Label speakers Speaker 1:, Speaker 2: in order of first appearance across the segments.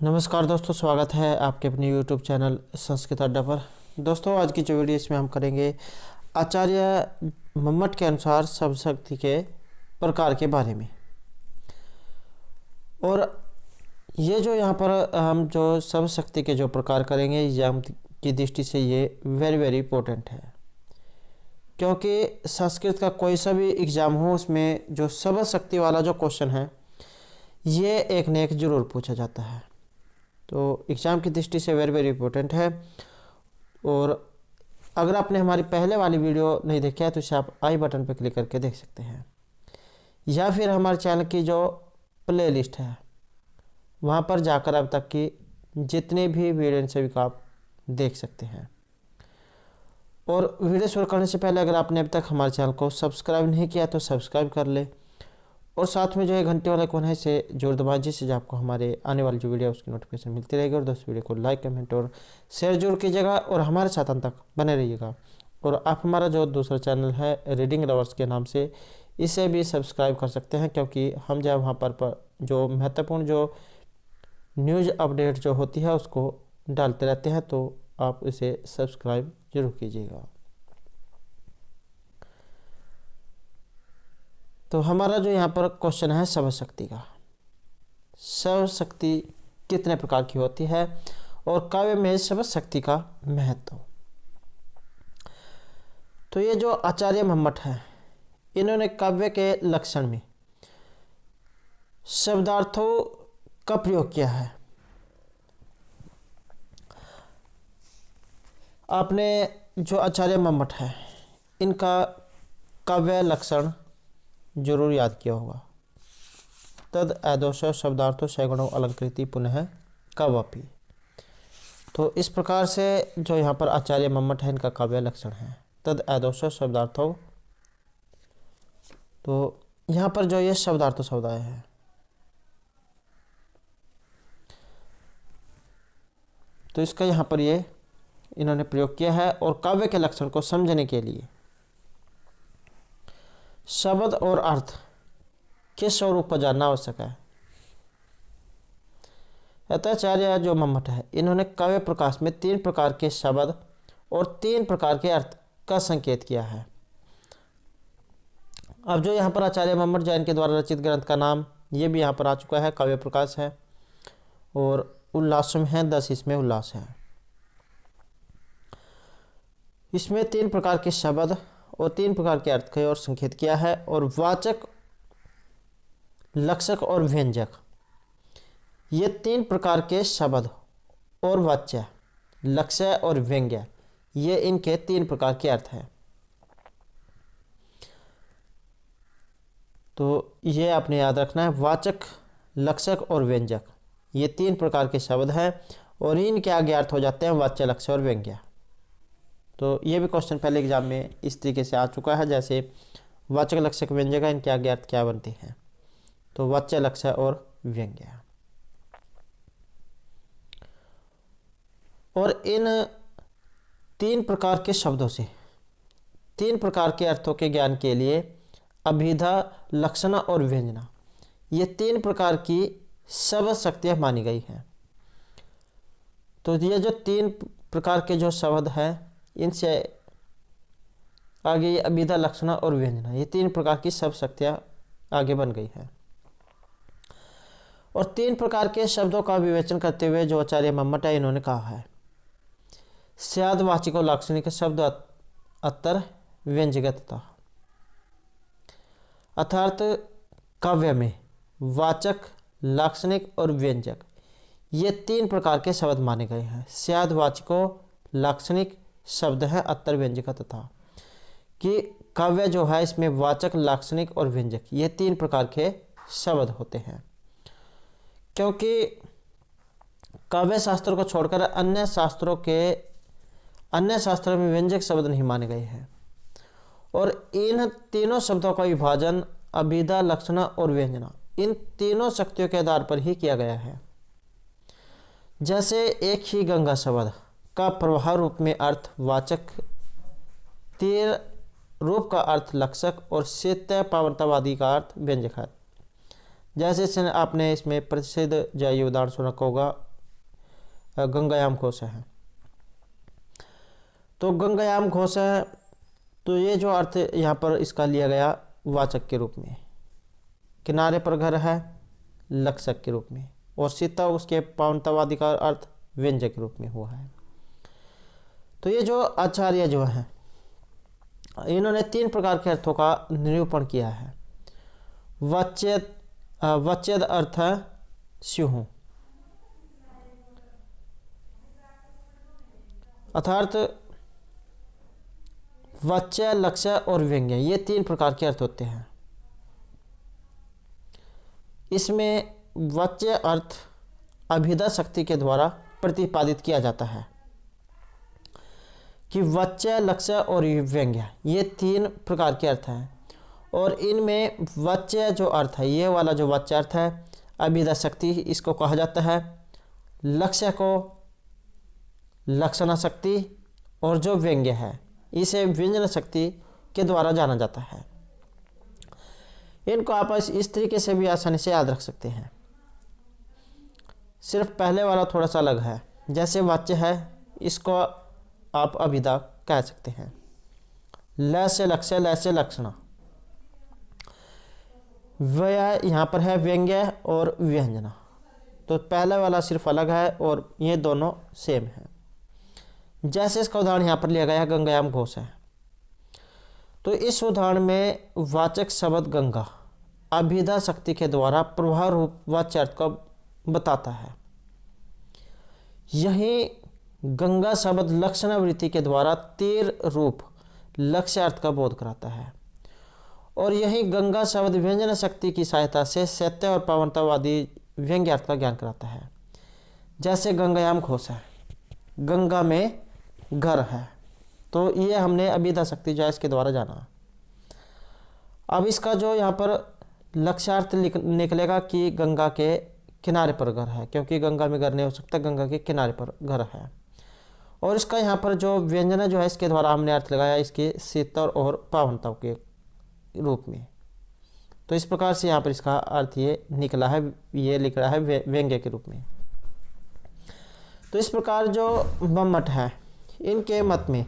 Speaker 1: नमस्कार दोस्तों, स्वागत है आपके अपने यूट्यूब चैनल संस्कृत अड्डा पर। दोस्तों, आज की जो वीडियो इसमें हम करेंगे आचार्य मम्मट के अनुसार शब्द शक्ति के प्रकार के बारे में। और ये जो यहाँ पर हम जो शब्द शक्ति के जो प्रकार करेंगे एग्जाम की दृष्टि से ये वेरी वेरी इंपॉर्टेंट है, क्योंकि संस्कृत का कोई सा भी एग्ज़ाम हो उसमें जो शब्द शक्ति वाला जो क्वेश्चन है ये एक न एक ज़रूर पूछा जाता है। तो एग्ज़ाम की दृष्टि से वेरी वेरी इंपॉर्टेंट है। और अगर आपने हमारी पहले वाली वीडियो नहीं देखी है तो इसे आप आई बटन पर क्लिक करके देख सकते हैं, या फिर हमारे चैनल की जो प्लेलिस्ट है वहाँ पर जाकर अब तक की जितने भी वीडियो सभी का आप देख सकते हैं। और वीडियो शुरू करने से पहले अगर आपने अब तक हमारे चैनल को सब्सक्राइब नहीं किया तो सब्सक्राइब कर ले, और साथ में जो है घंटे वाला आइकन है इसे जोर दबाएं, जिससे आपको हमारे आने वाली जो वीडियो है उसकी नोटिफिकेशन मिलती रहेगी। और दोस्तों, वीडियो को लाइक कमेंट और शेयर जरूर कीजिएगा और हमारे साथ अंत तक बने रहिएगा। और आप हमारा जो दूसरा चैनल है रीडिंग लवर्स के नाम से, इसे भी सब्सक्राइब कर सकते हैं, क्योंकि हम जब वहाँ पर जो महत्वपूर्ण जो न्यूज़ अपडेट जो होती है उसको डालते रहते हैं, तो आप इसे सब्सक्राइब जरूर कीजिएगा। तो हमारा जो यहाँ पर क्वेश्चन है शब्द शक्ति का, शब्द शक्ति कितने प्रकार की होती है और काव्य में शब्द शक्ति का महत्व। तो ये जो आचार्य मम्मट है इन्होंने काव्य के लक्षण में शब्दार्थों का प्रयोग किया है। आपने जो आचार्य मम्मट है इनका काव्य लक्षण जरूर याद किया होगा। तद ऐदोष शब्दार्थो सैगुणो अलंकृति पुनः काव्यपि। तो इस प्रकार से जो यहाँ पर आचार्य मम्मट है इनका काव्य लक्षण है तद ऐदोष शब्दार्थो। तो यहाँ पर जो ये शब्दार्थो शब्द आया है तो इसका यहाँ पर ये इन्होंने प्रयोग किया है। और काव्य के लक्षण को समझने के लिए शब्द और अर्थ के स्वरूप पर जानना आवश्यक है। आचार्य जो मम्मट है इन्होंने काव्य प्रकाश में 3 प्रकार के शब्द और 3 प्रकार के अर्थ का संकेत किया है। अब जो यहाँ पर आचार्य मम्मट जैन के द्वारा रचित ग्रंथ का नाम ये भी यहाँ पर आ चुका है, काव्य प्रकाश है। और उल्लासम है 10 इसमें उल्लास है। इसमें 3 प्रकार के शब्द और 3 प्रकार के अर्थ का और संकेत किया है। और वाचक, लक्षक और व्यंजक ये 3 प्रकार के शब्द और वाच्य, लक्ष्य और व्यंग्य ये इनके 3 प्रकार के अर्थ हैं। तो ये आपने याद रखना है, वाचक, लक्षक और व्यंजक ये 3 प्रकार के शब्द हैं और इनके आगे अर्थ हो जाते हैं वाच्य, लक्ष्य और व्यंग्य। तो ये भी क्वेश्चन पहले एग्जाम में इस तरीके से आ चुका है, जैसे वाचक, लक्षक, व्यंजक इनके आगे अर्थ क्या बनते हैं, तो वाच्य, लक्ष्य और व्यंग्य। और इन 3 प्रकार के शब्दों से 3 प्रकार के अर्थों के ज्ञान के लिए अभिधा, लक्षणा और व्यंजना ये 3 प्रकार की शब्द शक्तियाँ मानी गई हैं। तो ये जो 3 प्रकार के जो शब्द हैं इनसे आगे ये अभिधा, लक्षणा और व्यंजना ये 3 प्रकार की शब्द शक्तियाँ आगे बन गई हैं। और 3 प्रकार के शब्दों का विवेचन करते हुए जो आचार्य मम्मट है इन्होंने कहा है, स्याद वाचिको लाक्षणिक शब्द अत्तर व्यंजगतता। अर्थात काव्य में वाचक, लाक्षणिक और व्यंजक ये 3 प्रकार के शब्द माने गए हैं। स्याद वाचिको लाक्षणिक शब्द है अत्तर व्यंजक तथा, कि काव्य जो है इसमें वाचक, लाक्षणिक और व्यंजक ये 3 प्रकार के शब्द होते हैं। क्योंकि काव्य शास्त्र को छोड़कर अन्य शास्त्रों में व्यंजक शब्द नहीं माने गए हैं। और इन तीनों शब्दों का विभाजन अभिधा, लक्षणा और व्यंजना इन तीनों शक्तियों के आधार पर ही किया गया है। जैसे एक ही गंगा शब्द का प्रवाह रूप में अर्थ वाचक, तीर रूप का अर्थ लक्षक और शीत्य पावनतावादी का अर्थ व्यंजक है। जैसे आपने इसमें प्रसिद्ध जो उदाहरण सुना होगा गंगायाम घोष है। तो गंगायाम घोष है, तो ये जो अर्थ यहाँ पर इसका लिया गया वाचक के रूप में, किनारे पर घर है लक्षक के रूप में, और सीता उसके पावनतावादी का अर्थ व्यंजक के रूप में हुआ है। तो ये जो आचार्य जो है इन्होंने 3 प्रकार के अर्थों का निरूपण किया है। वच्चेद अर्थ है स्युः, अर्थात वाच्य, लक्ष्य और व्यंग्य, ये 3 प्रकार के अर्थ होते हैं। इसमें वाच्य अर्थ अभिधा शक्ति के द्वारा प्रतिपादित किया जाता है कि वाच्य, लक्ष्य और व्यंग्य ये 3 प्रकार के अर्थ हैं। और इनमें वाच्य जो अर्थ है, ये वाला जो वाच्य अर्थ है अभिधा शक्ति इसको कहा जाता है, लक्ष्य को लक्षणा शक्ति, और जो व्यंग्य है इसे व्यंजन शक्ति के द्वारा जाना जाता है। इनको आप इस तरीके से भी आसानी से याद रख सकते हैं। सिर्फ पहले वाला थोड़ा सा अलग है, जैसे वाच्य है इसको आप अभिधा कह सकते हैं, ल से लक्ष्य, ल से लक्षणा। वह यहाँ पर है व्यंग्य और व्यंजना, तो पहले वाला सिर्फ अलग है और ये दोनों सेम है। जैसे इसका उदाहरण यहाँ पर लिया गया गंगायाम घोष है, तो इस उदाहरण में वाचक शब्द गंगा अभिधा शक्ति के द्वारा प्रभाव रूप वाच्य अर्थ को बताता है। यही गंगा शब्द लक्षणावृत्ति के द्वारा तीर रूप लक्ष्य अर्थ का बोध कराता है, और यही गंगा शब्द व्यंजन शक्ति की सहायता से सत्य और पावनतावादी व्यंग्य अर्थ का ज्ञान कराता है। जैसे गंगायाम घोष है, गंगा में घर है, तो ये हमने अभिधा शक्ति जो है इसके द्वारा जाना। अब इसका जो यहाँ पर लक्ष्यार्थ निकलेगा कि गंगा के किनारे पर घर है, क्योंकि गंगा में घर नहीं हो सकता, गंगा के किनारे पर घर है। और इसका यहाँ पर जो व्यंजन जो है इसके द्वारा हमने अर्थ लगाया इसके शीतल और पावनता के रूप में। तो इस प्रकार से यहाँ पर इसका अर्थ ये निकला है, ये लिख रहा है व्यंग्य के रूप में। तो इस प्रकार जो मम्मट है इनके मत में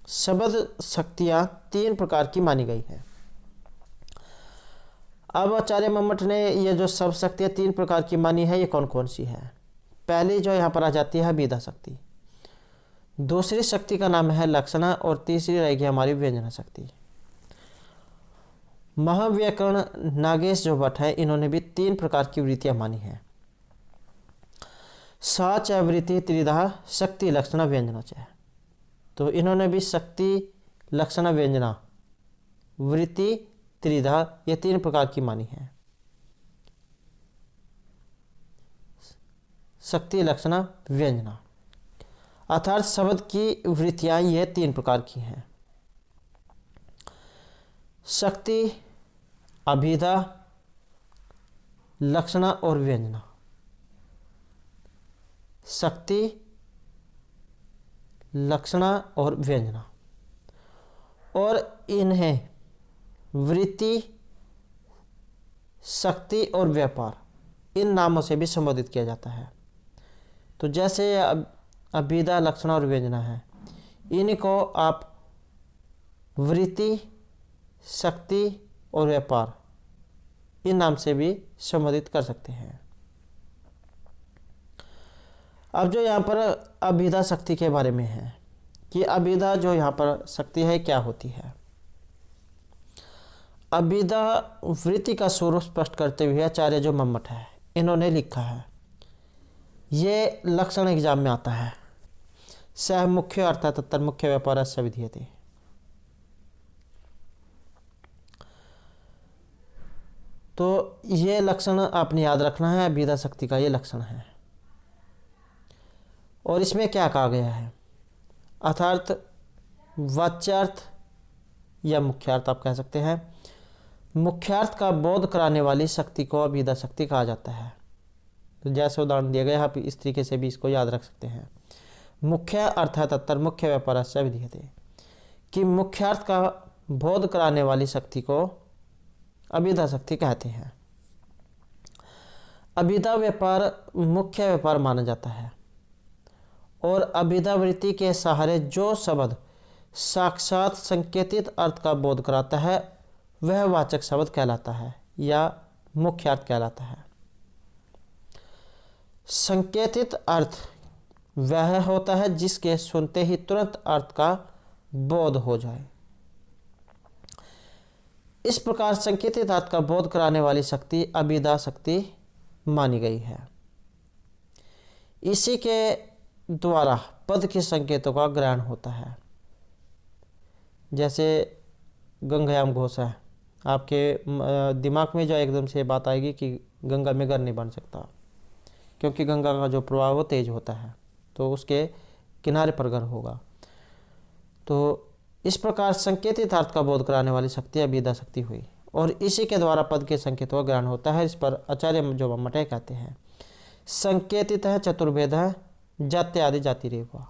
Speaker 1: शब्द शक्तियाँ 3 प्रकार की मानी गई है। अब आचार्य मम्मट ने ये जो शब्द शक्तियाँ 3 प्रकार की मानी है, ये कौन कौन सी है? पहली जो यहाँ पर आ जाती है अभिधा शक्ति, दूसरी शक्ति का नाम है लक्षणा, और तीसरी रहेगी हमारी व्यंजना शक्ति। महाव्याकरण नागेश जो भट्ट है इन्होंने भी 3 प्रकार की वृत्तियां मानी हैं। सा च वृत्ति त्रिधा शक्ति लक्षणा व्यंजना च, तो इन्होंने भी शक्ति लक्षणा व्यंजना वृत्ति त्रिधा ये 3 प्रकार की मानी है। शक्ति लक्षणा व्यंजना अर्थात शब्द की वृत्तियां ये 3 प्रकार की हैं। शक्ति, अभिधा, लक्षणा और व्यंजना। शक्ति, लक्षणा और व्यंजना, और इन्हें वृत्ति, शक्ति और व्यापार इन नामों से भी संबोधित किया जाता है। तो जैसे अभिधा, लक्षणा और व्यंजना है, इनको आप वृत्ति, शक्ति और व्यापार इन नाम से भी संबोधित कर सकते हैं। अब जो यहाँ पर अभिधा शक्ति के बारे में है कि अभिधा जो यहाँ पर शक्ति है क्या होती है। अभिधा वृत्ति का स्वरूप स्पष्ट करते हुए आचार्य जो मम्मट है इन्होंने लिखा है, ये लक्षण एग्जाम में आता है, सह मुख्य अर्थात तत्तर मुख्य व्यापार से विधीयते। तो ये लक्षण आपने याद रखना है, अभिधा शक्ति का ये लक्षण है। और इसमें क्या कहा गया है, अर्थात वाच्यार्थ या मुख्यार्थ आप कह सकते हैं। मुख्यार्थ का बोध कराने वाली शक्ति को अभिधा शक्ति कहा जाता है। तो जैसे उदाहरण दिया गया आप इस तरीके से भी इसको याद रख सकते हैं। मुख्य अर्थात तत्तर मुख्य व्यापार से विधीयते, कि मुख्यार्थ का बोध कराने वाली शक्ति को अभिधा शक्ति कहते हैं। अभिधा व्यापार मुख्य व्यापार माना जाता है। और अभिधावृत्ति के सहारे जो शब्द साक्षात संकेतित अर्थ का बोध कराता है वह वाचक शब्द कहलाता है या मुख्य अर्थ कहलाता है। संकेतित अर्थ वह होता है जिसके सुनते ही तुरंत अर्थ का बोध हो जाए। इस प्रकार संकेतित अर्थ का बोध कराने वाली शक्ति अभिधा शक्ति मानी गई है। इसी के द्वारा पद के संकेतों का ग्रहण होता है। जैसे गंगायाम घोष है, आपके दिमाग में जो एकदम से बात आएगी कि गंगा में घर नहीं बन सकता, क्योंकि गंगा का जो प्रवाह वो तेज होता है, तो उसके किनारे पर घर होगा। तो इस प्रकार संकेतित अर्थ का बोध कराने वाली शक्ति अभिधा शक्ति हुई और इसी के द्वारा पद के संकेतों का ग्रहण होता है। इस पर आचार्य जो मम्मटे कहते हैं, संकेतित है चतुर्भेद है जात्य आदि जाति रेवा।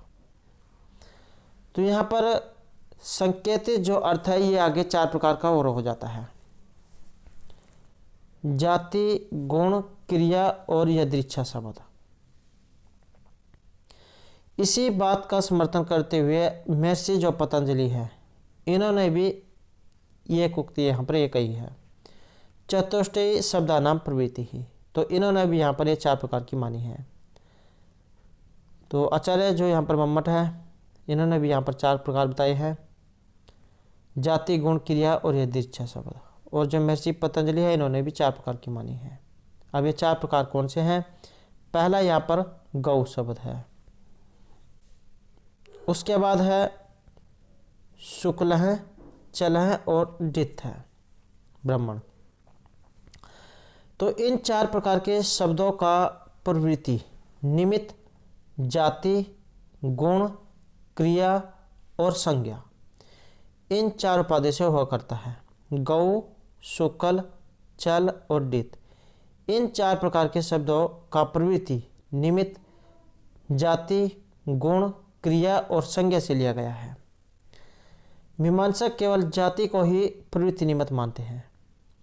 Speaker 1: तो यहाँ पर संकेतित जो अर्थ है ये आगे 4 प्रकार का और हो जाता है। जाति, गुण, क्रिया और यदृच्छा शब्द। इसी बात का समर्थन करते हुए महर्षि जो पतंजलि है, इन्होंने भी ये उक्ति यहाँ पर ये कही है, चतुष्टयी शब्दानाम प्रवृत्ति ही। तो इन्होंने भी यहाँ पर ये 4 प्रकार की मानी है। तो आचार्य जो यहाँ पर मम्मट है, इन्होंने भी यहाँ पर 4 प्रकार बताए हैं, जाति, गुण, क्रिया और यदृच्छा शब्द। और जो महर्षि पतंजलि है, इन्होंने भी 4 प्रकार की मानी है। अब ये 4 प्रकार कौन से हैं? पहला यहाँ पर गौ शब्द है, उसके बाद है शुक्ल है, चल है और डित है, ब्राह्मण। तो इन 4 प्रकार के शब्दों का प्रवृत्ति निमित्त जाति, गुण, क्रिया और संज्ञा, इन 4 उपाधि से हुआ करता है। गौ, शुक्ल, चल और डित, इन 4 प्रकार के शब्दों का प्रवृत्ति निमित्त जाति, गुण, क्रिया और संज्ञा से लिया गया है। मीमांसक केवल जाति को ही प्रवृत्ति निमित्त मानते हैं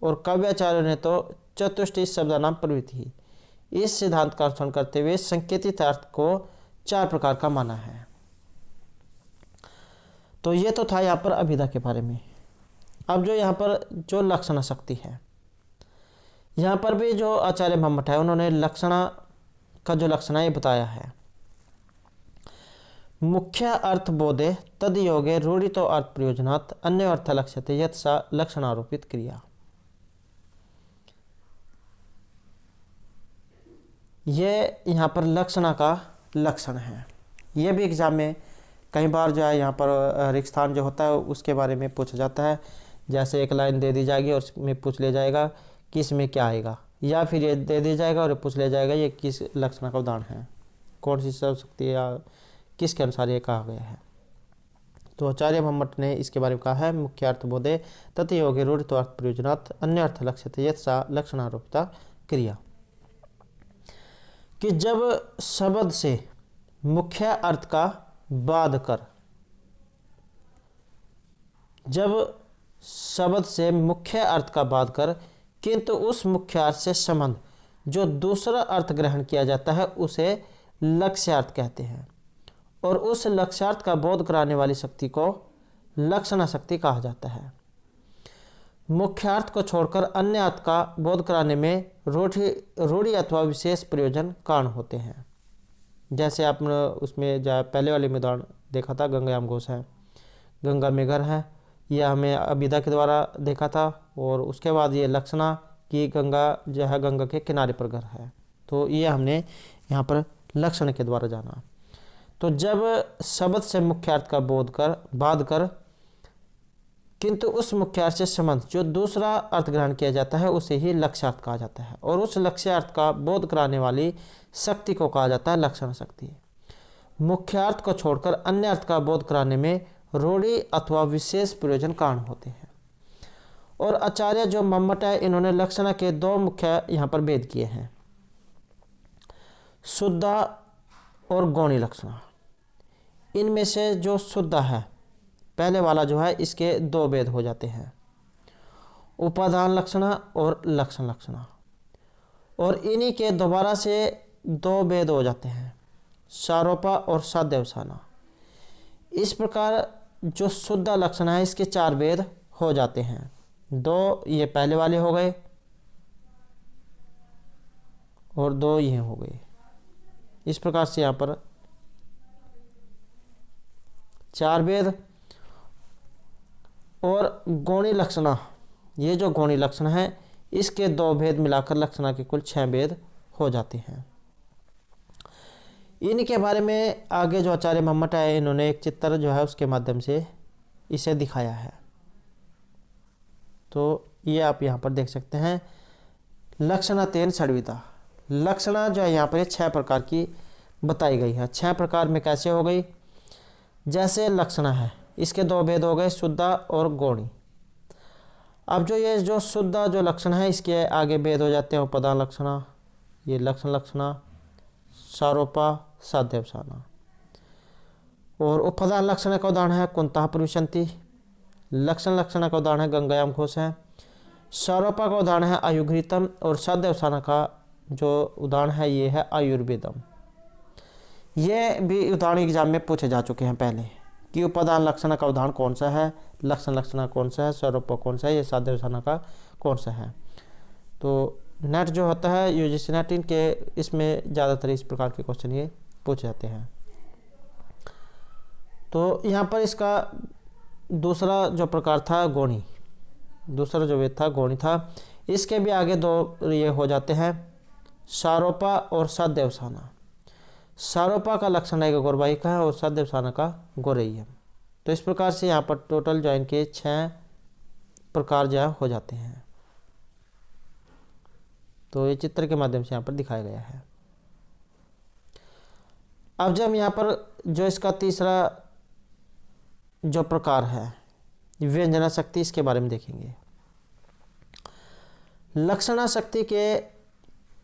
Speaker 1: और काव्याचार्यों ने तो चतुष्टयी शब्दानाम प्रवृत्ति ही, इस सिद्धांत का अनुसरण करते हुए संकेतित अर्थ को 4 प्रकार का माना है। तो ये तो था यहाँ पर अभिधा के बारे में। अब जो यहाँ पर जो लक्षणा शक्ति है, यहाँ पर भी जो आचार्य मम्मट है, उन्होंने लक्षणा का जो लक्षणा ये बताया है, मुख्य अर्थ बोधे तद योगे रूढ़ितो अर्थ प्रयोजनात् अन्य अर्थ लक्ष्यते यत् सा लक्षणारोपित क्रिया। ये यहाँ पर लक्षणा का लक्षण है। ये भी एग्जाम में कई बार जो है यहाँ पर रिक्त स्थान जो होता है उसके बारे में पूछा जाता है। जैसे एक लाइन दे दी जाएगी और उसमें पूछ लिया जाएगा कि इसमें क्या आएगा, या फिर ये दे दी जाएगा और पूछ लिया जाएगा ये किस लक्षण का उदाहरण है, कौन सी शब्द शक्ति या किसके अनुसार ये कहा गया है। तो आचार्य मम्मट ने इसके बारे में कहा है, मुख्य अर्थ बोधे तत् योगे रूढ़ित अर्थ प्रयोजनात् अन्य अर्थ लक्ष्यते यत् सा लक्षणारोपिता क्रिया। कि जब शब्द से मुख्य अर्थ का बाद कर, जब शब्द से मुख्य अर्थ का बाद कर किंतु उस मुख्य अर्थ से संबंध जो दूसरा अर्थ ग्रहण किया जाता है उसे लक्ष्यार्थ कहते हैं और उस लक्ष्यार्थ का बोध कराने वाली शक्ति को लक्षणा शक्ति कहा जाता है। मुख्यार्थ को छोड़कर अन्य अर्थ का बोध कराने में रूढ़ि अथवा विशेष प्रयोजन कारण होते हैं। जैसे आपने उसमें जो पहले वाले में उदाहरण देखा था, गंगायाम घोष है, गंगा में घर है, यह हमें अभिधा के द्वारा देखा था। और उसके बाद ये लक्षणा कि गंगा जो है गंगा के किनारे पर घर है, तो ये हमने यहाँ पर लक्षण के द्वारा जाना। तो जब शब्द से मुख्यार्थ का बोध कर बाद कर किंतु उस मुख्यार्थ से संबंध जो दूसरा अर्थ ग्रहण किया जाता है उसे ही लक्ष्यार्थ कहा जाता है और उस लक्ष्यार्थ का बोध कराने वाली शक्ति को कहा जाता है लक्षण शक्ति। मुख्यार्थ को छोड़कर अन्य अर्थ का बोध कराने में रूढ़ि अथवा विशेष प्रयोजन कारण होते हैं। और आचार्य जो मम्मट है, इन्होंने लक्षणा के 2 मुख्य यहाँ पर भेद किए हैं, शुद्धा और गौणी लक्षणा। इनमें से जो शुद्ध है पहले वाला जो है, इसके 2 भेद हो जाते हैं, उपादान लक्षणा और लक्षण लक्षणा। और इन्हीं के दोबारा से 2 भेद हो जाते हैं, सारोपा और साध्यवसाना। इस प्रकार जो शुद्ध लक्षण है इसके 4 भेद हो जाते हैं। 2 ये पहले वाले हो गए और 2 ये हो गए। इस प्रकार से यहाँ पर 4 भेद। और गौणी लक्षणा, ये जो गौणी लक्षण है इसके 2 भेद मिलाकर लक्षणा के कुल 6 भेद हो जाते हैं। इनके बारे में आगे जो आचार्य मम्मट है इन्होंने एक चित्र जो है उसके माध्यम से इसे दिखाया है। तो ये आप यहाँ पर देख सकते हैं। लक्षणा 3 षड्विधा। लक्षणा जो है यहाँ पर 6 प्रकार की बताई गई है। 6 प्रकार में कैसे हो गई, जैसे लक्षणा है इसके 2 भेद हो गए, शुद्ध और गौणी। अब जो ये जो शुद्ध जो लक्षण है इसके आगे भेद हो जाते हैं उपदान लक्षणा, ये लक्षण लक्षणा, सारोपा, साध्यवसाना। और उपदान लक्षण का उदाहरण है कुंतः प्रविशन्ति। लक्षण लक्षण का उदाहरण है गंगायाम घोष है। सारोपा का उदाहरण है आयुर्घृतम और साध्यवसाना का जो उदाहरण है ये है आयुर्वेदम। ये भी उदाहरण एग्जाम में पूछे जा चुके हैं पहले कि उपादान लक्षण का उदाहरण कौन सा है, लक्षण लक्षण कौन सा है, स्वरूप कौन सा है, ये साध्यवसाना का कौन सा है। तो नेट जो होता है यूजीसी नेट इनके इसमें ज़्यादातर इस प्रकार के क्वेश्चन ये पूछे जाते हैं। तो यहाँ पर इसका दूसरा जो प्रकार था गौणी, दूसरा जो वेद था गौणी था। इसके भी आगे 2 ये हो जाते हैं, सारोपा और साध्यवसाना। सारोपा का लक्षण है गौरवाहिका है और साध्यवसाना का गौरेयम। तो इस प्रकार से यहाँ पर टोटल जो इनके 6 प्रकार जो हो जाते हैं। तो ये चित्र के माध्यम से यहाँ पर दिखाया गया है। अब जब यहाँ पर जो इसका तीसरा जो प्रकार है व्यंजना शक्ति, इसके बारे में देखेंगे। लक्षणा शक्ति के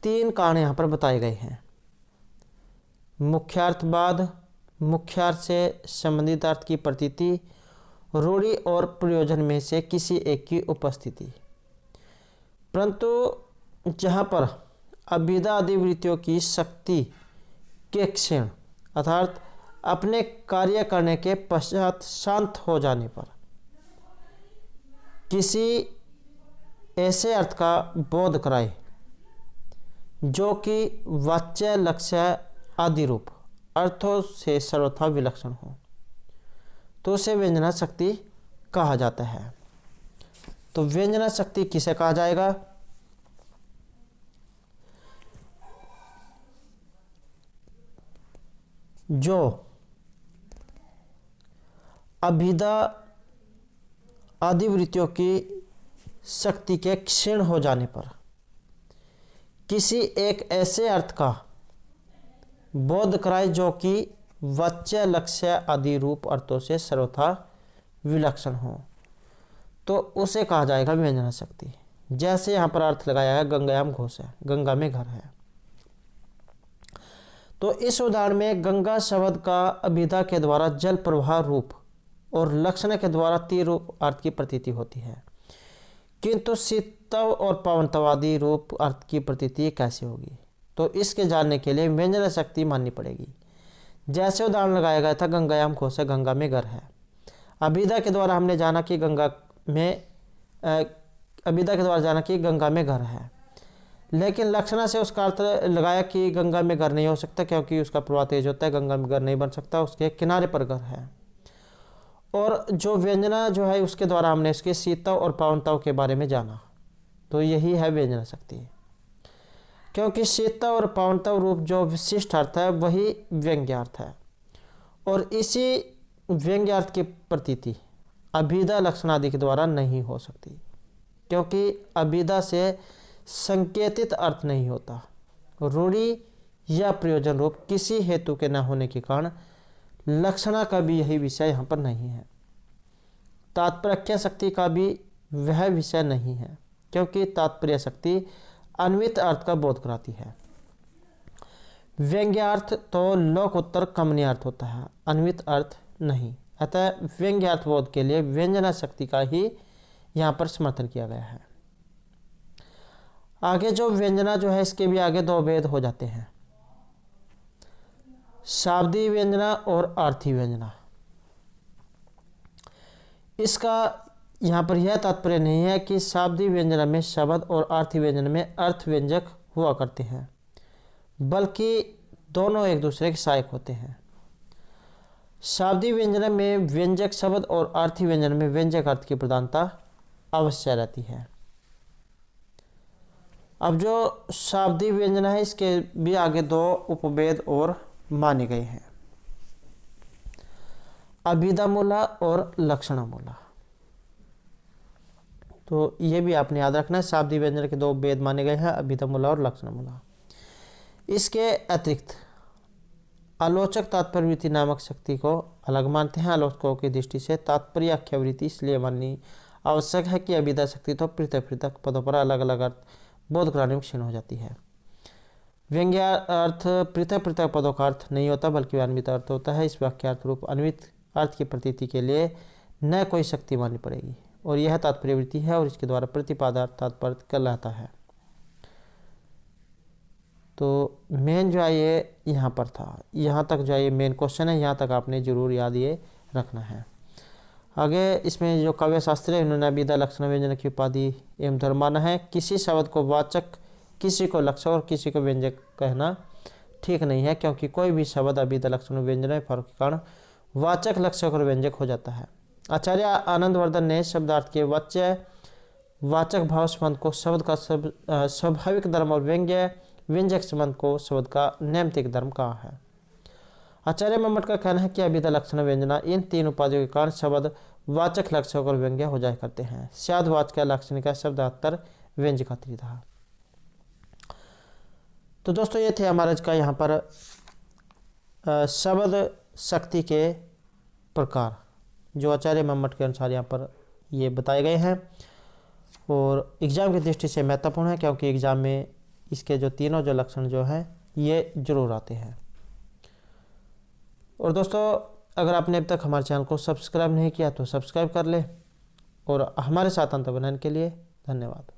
Speaker 1: 3 कारण यहाँ पर बताए गए हैं। मुख्यार्थवाद, मुख्यार्थ से संबंधित अर्थ की प्रतीति, रूढ़ि और प्रयोजन में से किसी एक की उपस्थिति। परंतु जहाँ पर अभिधा अधिवृत्तियों की शक्ति के क्षण अर्थात अपने कार्य करने के पश्चात शांत हो जाने पर किसी ऐसे अर्थ का बोध कराए जो कि वाच्य, लक्ष्य आदि रूप अर्थों से सर्वथा विलक्षण हो, तो उसे व्यंजना शक्ति कहा जाता है। तो व्यंजना शक्ति किसे कहा जाएगा, जो अभिधा अधिवृत्तियों की शक्ति के क्षीण हो जाने पर किसी एक ऐसे अर्थ का बोध कराए जो कि वाच्य, लक्ष्य आदि रूप अर्थों से सर्वथा विलक्षण हो, तो उसे कहा जाएगा व्यंजना शक्ति। जैसे यहाँ पर अर्थ लगाया है गंगायाम घोष है, गंगा में घर है। तो इस उदाहरण में गंगा शब्द का अभिधा के द्वारा जल प्रवाह रूप और लक्षण के द्वारा तीर रूप अर्थ की प्रतीति होती है, किंतु शीतव और पावनत्वादि रूप अर्थ की प्रतीति कैसे होगी, तो इसके जानने के लिए व्यंजना शक्ति माननी पड़ेगी। जैसे उदाहरण लगाया गया था गंगायाम घोष है, गंगा में घर है। अभिधा के द्वारा हमने जाना कि गंगा में घर है, लेकिन लक्षणा से उसका अर्थ लगाया कि गंगा में घर नहीं हो सकता क्योंकि उसका प्रवाह तेज होता है, गंगा में घर नहीं बन सकता, उसके किनारे पर घर है। और जो व्यंजना जो है उसके द्वारा हमने इसके शीतव और पावनताओं के बारे में जाना, तो यही है व्यंजना शक्ति। क्योंकि शीतव और पावनताव रूप जो विशिष्ट अर्थ है वही व्यंग्यार्थ है, और इसी व्यंग्यार्थ की प्रतीति अभिधा लक्षण आदि के द्वारा नहीं हो सकती, क्योंकि अभिधा से संकेतित अर्थ नहीं होता। रूढ़ि या प्रयोजन रूप किसी हेतु के न होने के कारण लक्षणा का भी यही विषय यहाँ पर नहीं है। तात्पर्य शक्ति का भी वह विषय नहीं है, क्योंकि तात्पर्य शक्ति अन्वित अर्थ का बोध कराती है। व्यंग्यार्थ तो लोक उत्तर कमनीय अर्थ होता है, अन्वित अर्थ नहीं। अतः व्यंग्यार्थ बोध के लिए व्यंजना शक्ति का ही यहाँ पर समर्थन किया गया है। आगे जो व्यंजना जो है इसके भी आगे 2 भेद हो जाते हैं। शाब्दिक व्यंजना और अर्थी व्यंजना। इसका यहाँ पर यह तात्पर्य नहीं है कि शाब्दिक व्यंजना में शब्द और अर्थी व्यंजन में अर्थ व्यंजक हुआ करते हैं, बल्कि दोनों एक दूसरे के सहायक होते हैं। शाब्दिक व्यंजन में व्यंजक शब्द और अर्थी व्यंजन में व्यंजक अर्थ की प्रधानता अवश्य रहती है। अब जो शाब्दिक व्यंजन है, इसके भी आगे दो उपभेद और माने गए हैं, अभिधामूला और लक्षणमूला। तो ये भी आपने याद रखना है, शाब्दिक व्यंजन के दो भेद माने गए हैं, अभिधामूला और लक्षणमूला। इसके अतिरिक्त आलोचक तात्पर्यवृत्ति नामक शक्ति को अलग मानते हैं। आलोचकों की दृष्टि से तात्पर्य आख्यावृत्ति इसलिए माननी आवश्यक है कि अभिधा शक्ति तो पृथक पृथक पदों पर अलग अलग अर्थ बोध कराने में क्षीण हो जाती है। व्यंग्य अर्थ पृथक पृथक पदों का अर्थ नहीं होता, बल्कि अन्वित अर्थ होता है। इस वाक्यार्थ रूप अन्वित अर्थ की प्रतीति के लिए न कोई शक्ति माननी पड़ेगी, और यह तात्पर्यवृत्ति है और इसके द्वारा प्रतिपादार्थ तात्पर्य कहलाता है। तो मेन जो है ये यहाँ पर था, यहाँ तक जो है ये मेन क्वेश्चन है, यहाँ तक आपने जरूर याद ये रखना है। आगे इसमें जो काव्य शास्त्री है, उन्होंने अभिधा लक्षण व्यंजन की उपाधि एवं धर्म माना है। किसी शब्द को वाचक, किसी को लक्षण और किसी को व्यंजक कहना ठीक नहीं है, क्योंकि कोई भी शब्द अभिधा लक्षण व्यंजन में फर्क के कारण वाचक, लक्षक और व्यंजक हो जाता है। आचार्य आनंदवर्धन ने शब्दार्थ के वाच्य वाचक भाव संबंध को शब्द का स्वाभाविक धर्म और व्यंजक संबंध को शब्द का नैमित्तिक धर्म कहा है। आचार्य मम्मट का कहना है कि अभिधा लक्षण व्यंजना इन तीन उपाधियों के कारण शब्द वाचक, लक्षक और व्यंग्य हो जाया करते हैं। स्याद वाचक लाक्षणिका शब्दार्थ व्यंजकात्री था। तो दोस्तों ये थे हमारे का यहाँ पर शब्द शक्ति के प्रकार, जो आचार्य मम्मट के अनुसार यहाँ पर ये बताए गए हैं, और एग्ज़ाम की दृष्टि से महत्वपूर्ण है, क्योंकि एग्ज़ाम में इसके जो तीनों जो लक्षण जो हैं ये जरूर आते हैं। और दोस्तों अगर आपने अब तक हमारे चैनल को सब्सक्राइब नहीं किया तो सब्सक्राइब कर ले, और हमारे साथ अंत बनाने के लिए धन्यवाद।